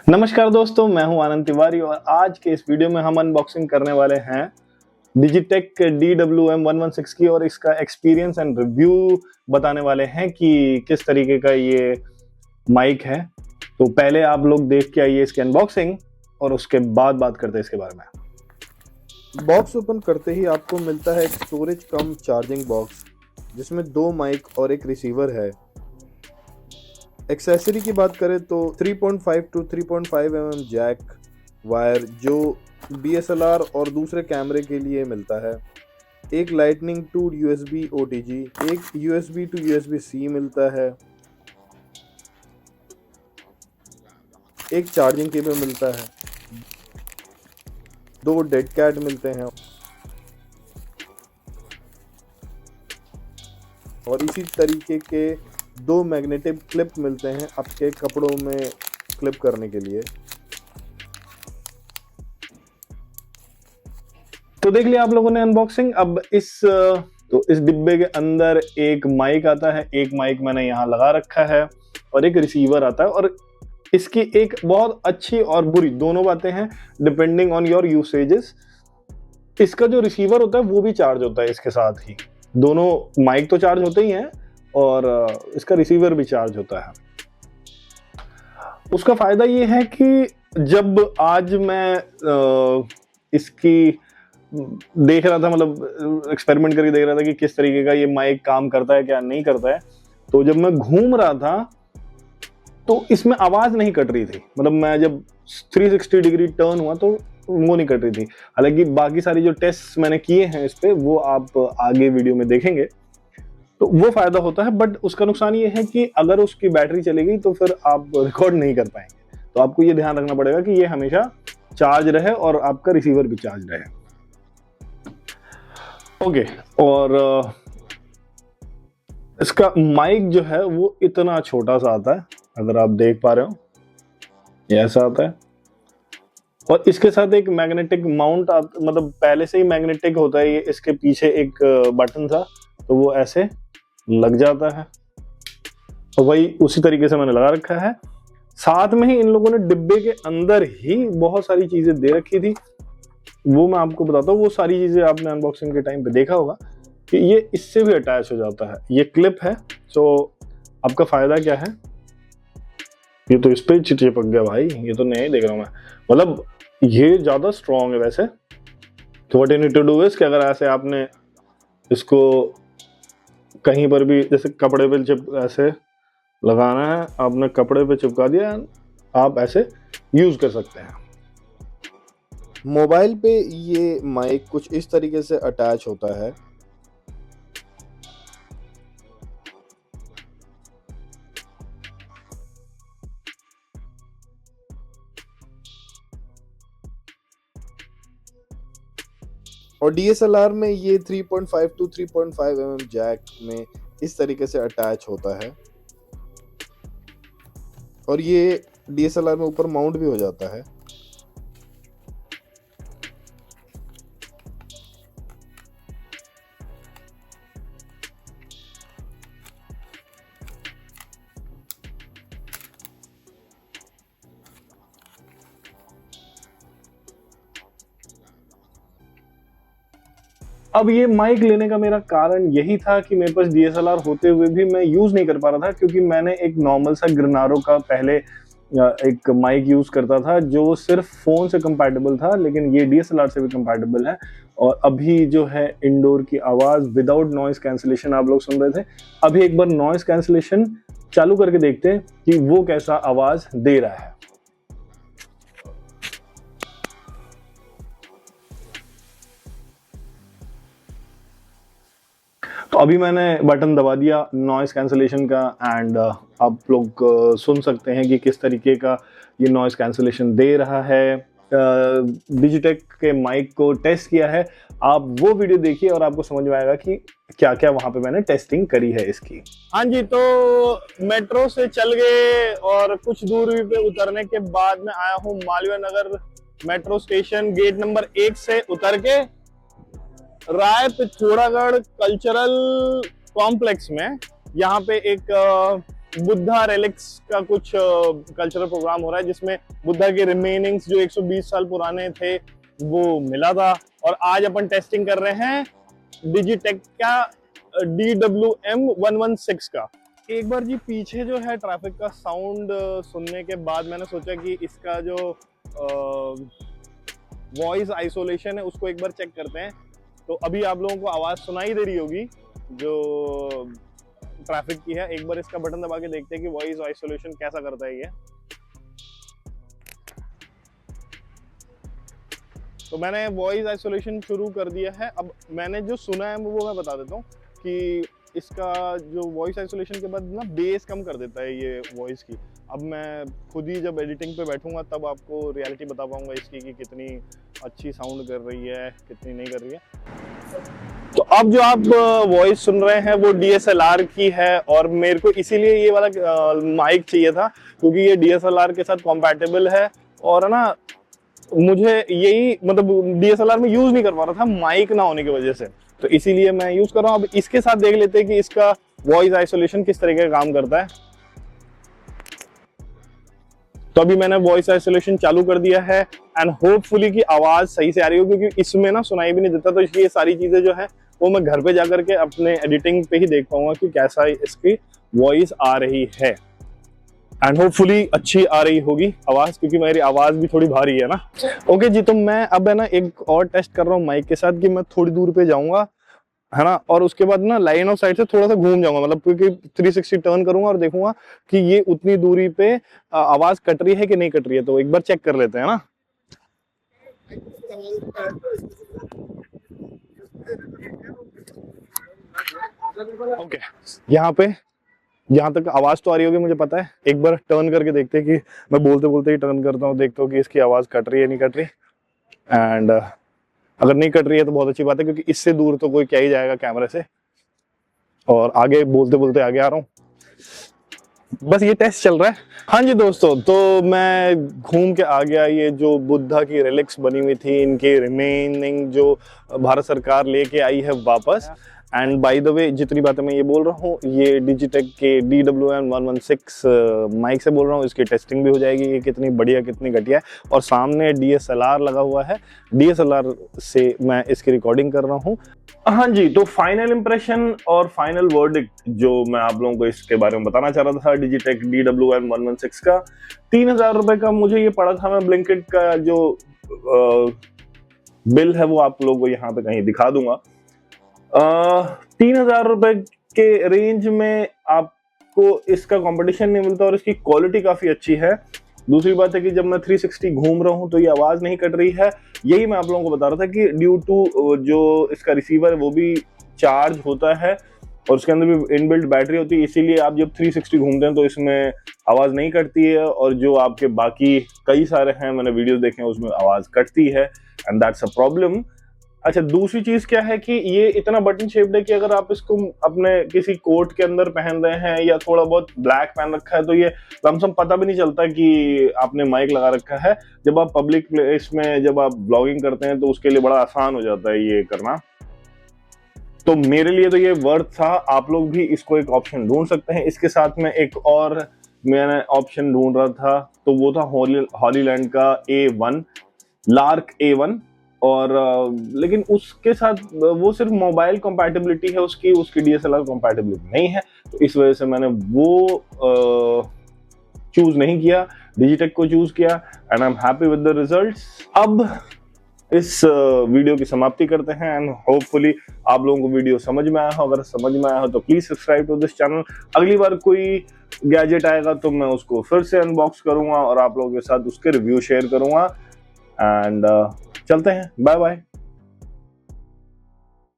नमस्कार दोस्तों, मैं हूं आनंद तिवारी और आज के इस वीडियो में हम अनबॉक्सिंग करने वाले हैं डिजिटेक DWM-116 की और इसका एक्सपीरियंस एंड रिव्यू बताने वाले हैं कि किस तरीके का ये माइक है। तो पहले आप लोग देख के आइए इसकी अनबॉक्सिंग और उसके बाद बात करते हैं इसके बारे में। बॉक्स ओपन करते ही आपको मिलता है एक स्टोरेज कम चार्जिंग बॉक्स जिसमें 2 माइक और एक रिसीवर है। एक्सेसरी की बात करें तो 3.5 टू 3.5 mm जैक वायर जो DSLR और दूसरे कैमरे के लिए मिलता है, एक लाइटनिंग टू USB OTG, एक USB टू USB-C मिलता है, एक चार्जिंग केबल मिलता है, 2 डेड कैट मिलते हैं और इसी तरीके के 2 मैग्नेटिक क्लिप मिलते हैं आपके कपड़ों में क्लिप करने के लिए। तो देख लिया आप लोगों ने अनबॉक्सिंग। अब इस डिब्बे के अंदर एक माइक आता है, एक माइक मैंने यहाँ लगा रखा है और एक रिसीवर आता है। और इसकी एक बहुत अच्छी और बुरी दोनों बातें हैं डिपेंडिंग ऑन योर यूसेजेस। इसका जो रिसीवर होता है वो भी चार्ज होता है इसके साथ ही, दोनों माइक तो चार्ज होते ही हैं और इसका रिसीवर भी चार्ज होता है। उसका फायदा ये है कि जब आज मैं इसकी देख रहा था, मतलब एक्सपेरिमेंट करके देख रहा था कि किस तरीके का ये माइक काम करता है क्या नहीं करता है, तो जब मैं घूम रहा था तो इसमें आवाज नहीं कट रही थी। मतलब मैं जब 360 डिग्री टर्न हुआ तो वो नहीं कट रही थी। हालांकि बाकी सारी जो टेस्ट मैंने किए हैं इस पे वो आप आगे वीडियो में देखेंगे, तो वो फायदा होता है। बट उसका नुकसान ये है कि अगर उसकी बैटरी चली गई तो फिर आप रिकॉर्ड नहीं कर पाएंगे। तो आपको ये ध्यान रखना पड़ेगा कि ये हमेशा चार्ज रहे और आपका रिसीवर भी चार्ज रहे। ओके, और इसका माइक जो है वो इतना छोटा सा आता है, अगर आप देख पा रहे हो ये ऐसा आता है। और इसके साथ एक मैग्नेटिक माउंट मतलब पहले से ही मैग्नेटिक होता है ये। इसके पीछे एक बटन था तो वो ऐसे लग जाता है और वही उसी तरीके से मैंने लगा रखा है। साथ में ही इन लोगों ने डिब्बे के अंदर ही बहुत सारी चीजें दे रखी थी, वो मैं आपको बताता हूँ। वो सारी चीजें आपने अनबॉक्सिंग के टाइम पे देखा होगा कि ये इससे भी अटैच हो जाता है। ये क्लिप है। सो आपका फायदा क्या है, ये तो इस पे चिपक गया भाई, ये तो नहीं देख रहा हूं मैं। मतलब ये ज्यादा स्ट्रॉन्ग है वैसे। तो what you need to do is कि अगर ऐसे आपने इसको कहीं पर भी जैसे कपड़े पे ऐसे लगाना है, आपने कपड़े पे चिपका दिया, आप ऐसे यूज कर सकते हैं। मोबाइल पे ये माइक कुछ इस तरीके से अटैच होता है। और DSLR में ये 3.5 टू 3.5 mm जैक में इस तरीके से अटैच होता है और ये DSLR में ऊपर माउंट भी हो जाता है। अब ये माइक लेने का मेरा कारण यही था कि मेरे पास DSLR होते हुए भी मैं यूज नहीं कर पा रहा था, क्योंकि मैंने एक नॉर्मल सा ग्रेनारो का पहले एक माइक यूज करता था जो सिर्फ फोन से कंपैटिबल था, लेकिन ये DSLR से भी कंपैटिबल है। और अभी जो है इंडोर की आवाज विदाउट नॉइज कैंसिलेशन आप लोग सुन रहे थे। अभी एक बार नॉइज कैंसिलेशन चालू करके देखते हैं कि वो कैसा आवाज दे रहा है। तो अभी मैंने बटन दबा दिया नॉइस कैंसिलेशन का एंड आप लोग सुन सकते हैं कि किस तरीके का ये नॉइस कैंसिलेशन दे रहा है। डिजिटेक के माइक को टेस्ट किया है, आप वो वीडियो देखिए और आपको समझ में आएगा कि क्या क्या वहां पे मैंने टेस्टिंग करी है इसकी। हाँ जी, तो मेट्रो से चल गए और कुछ दूरी पे उतरने के बाद मैं आया हूँ Malviya Nagar metro station. Gate number 1 से उतर के राय पिथौरागढ़ कल्चरल कॉम्प्लेक्स में यहाँ पे एक बुद्धा रेलिक्स का कुछ कल्चरल प्रोग्राम हो रहा है, जिसमें बुद्धा के रिमेनिंग्स जो 120 साल पुराने थे वो मिला था। और आज अपन टेस्टिंग कर रहे हैं डिजिटेक का DWM-116 का। एक बार जी पीछे जो है ट्रैफिक का साउंड सुनने के बाद मैंने सोचा कि इसका जो वॉइस आइसोलेशन है उसको एक बार चेक करते हैं। तो अभी आप लोगों को आवाज सुनाई दे रही होगी जो ट्रैफिक की है। एक बार इसका बटन दबा के देखते हैं कि वॉइस आइसोलेशन कैसा करता है ये। तो मैंने वॉइस आइसोलेशन शुरू कर दिया है। अब मैंने जो सुना है वो मैं बता देता हूँ कि इसका जो वॉइस आइसोलेशन के बाद ना बेस कम कर देता है ये वॉइस की। अब मैं खुद ही जब एडिटिंग पे बैठूंगा तब आपको रियलिटी बता पाऊंगा इसकी कि कितनी अच्छी साउंड कर रही है, कितनी नहीं कर रही है। तो अब जो आप वॉइस सुन रहे हैं वो DSLR की है, और मेरे को इसीलिए ये वाला माइक चाहिए था क्योंकि ये DSLR के साथ कॉम्पैटिबल है। और ना मुझे यही मतलब DSLR में यूज नहीं कर पा रहा था माइक ना होने की वजह से, तो इसीलिए मैं यूज कर रहा हूँ। अब इसके साथ देख लेते हैं कि इसका वॉइस आइसोलेशन किस तरीके का काम करता है। तो अभी मैंने वॉइस आइसोलेशन चालू कर दिया है एंड होपफुली की आवाज सही से आ रही हो, क्योंकि इसमें ना सुनाई भी नहीं देता। तो इसलिए सारी चीजें जो है वो मैं घर पे जाकर के अपने एडिटिंग पे ही देख पाऊंगा कि कैसा इसकी वॉइस आ रही है। एंड होपफुली अच्छी आ रही होगी आवाज, क्योंकि मेरी आवाज भी थोड़ी भारी है ना। ओके जी, तो मैं अब है ना एक और टेस्ट कर रहा हूँ माइक के साथ कि मैं थोड़ी दूर पे जाऊंगा है ना, और उसके बाद ना लाइन ऑफ साइट से थोड़ा सा घूम जाऊंगा, मतलब क्योंकि 360 टर्न करूंगा और देखूंगा कि ये उतनी दूरी पे आवाज कट रही है कि नहीं कट रही है। तो एक बार चेक कर लेते हैं ना। ओके, यहाँ तक आवाज तो आ रही होगी मुझे पता है। एक बार टर्न करके देखते हैं कि मैं बोलते बोलते ही टर्न करता हूँ, देखता हूँ कि इसकी आवाज कट रही है नहीं कट रही। एंड अगर नहीं कट रही है तो बहुत अच्छी बात है, क्योंकि इससे दूर तो कोई क्या ही जाएगा कैमरे से। और आगे बोलते बोलते आगे आ रहा हूँ, बस ये टेस्ट चल रहा है। हाँ जी दोस्तों, तो मैं घूम के आ गया। ये जो बुद्धा की रिलिक्स बनी हुई थी, इनके रिमेनिंग जो भारत सरकार लेके आई है वापस। एंड बाय द वे, जितनी बातें मैं ये बोल रहा हूँ ये डिजिटेक के DWM-116 माइक से बोल रहा हूँ। इसकी टेस्टिंग भी हो जाएगी कि कितनी बढ़िया कितनी घटिया है। और सामने DSLR लगा हुआ है, DSLR से मैं इसकी रिकॉर्डिंग कर रहा हूँ। हाँ जी, तो फाइनल इंप्रेशन और फाइनल वर्डिक्ट जो मैं आप लोगों को इसके बारे में बताना चाह रहा था डिजिटेक DWM-116 का, 3000 रुपए का मुझे ये पड़ा था। मैं ब्लिंकिट का जो बिल है वो आप लोगों को यहाँ पे कहीं दिखा दूंगा। 3000 रुपए के रेंज में आपको इसका कंपटीशन नहीं मिलता और इसकी क्वालिटी काफी अच्छी है। दूसरी बात है कि जब मैं 360 घूम रहा हूं तो ये आवाज नहीं कट रही है। यही मैं आप लोगों को बता रहा था कि ड्यू टू जो इसका रिसीवर है वो भी चार्ज होता है और उसके अंदर भी इनबिल्ट बैटरी होती है, इसीलिए आप जब 360 घूमते हैं तो इसमें आवाज नहीं कटती है। और जो आपके बाकी कई सारे हैं, मैंने वीडियो देखे हैं, उसमें आवाज कटती है एंड दैट्स अ प्रॉब्लम। अच्छा, दूसरी चीज क्या है कि ये इतना बटन शेप्ड है कि अगर आप इसको अपने किसी कोट के अंदर पहन रहे हैं या थोड़ा बहुत ब्लैक पहन रखा है तो ये लमसम पता भी नहीं चलता कि आपने माइक लगा रखा है। जब आप पब्लिक प्लेस में जब आप ब्लॉगिंग करते हैं तो उसके लिए बड़ा आसान हो जाता है ये करना। तो मेरे लिए तो ये वर्थ था। आप लोग भी इसको एक ऑप्शन ढूंढ सकते हैं। इसके साथ में एक और मैंने ऑप्शन ढूंढ रहा था, तो वो था हॉलीलैंड का A1, लार्क A1। और लेकिन उसके साथ वो सिर्फ मोबाइल कंपैटिबिलिटी है उसकी DSLR कंपैटिबिलिटी नहीं है, तो इस वजह से मैंने वो चूज नहीं किया, डिजिटेक को चूज किया and I am happy with the results. अब इस वीडियो की समाप्ति करते हैं एंड होपफुली आप लोगों को वीडियो समझ में आया हो। अगर समझ में आया हो तो please subscribe to this channel. अगली बार कोई गैजेट आएगा तो मैं उसको फिर से अनबॉक्स करूंगा और आप लोगों के साथ उसके रिव्यू शेयर करूंगा। एंड चलते हैं, बाय बाय।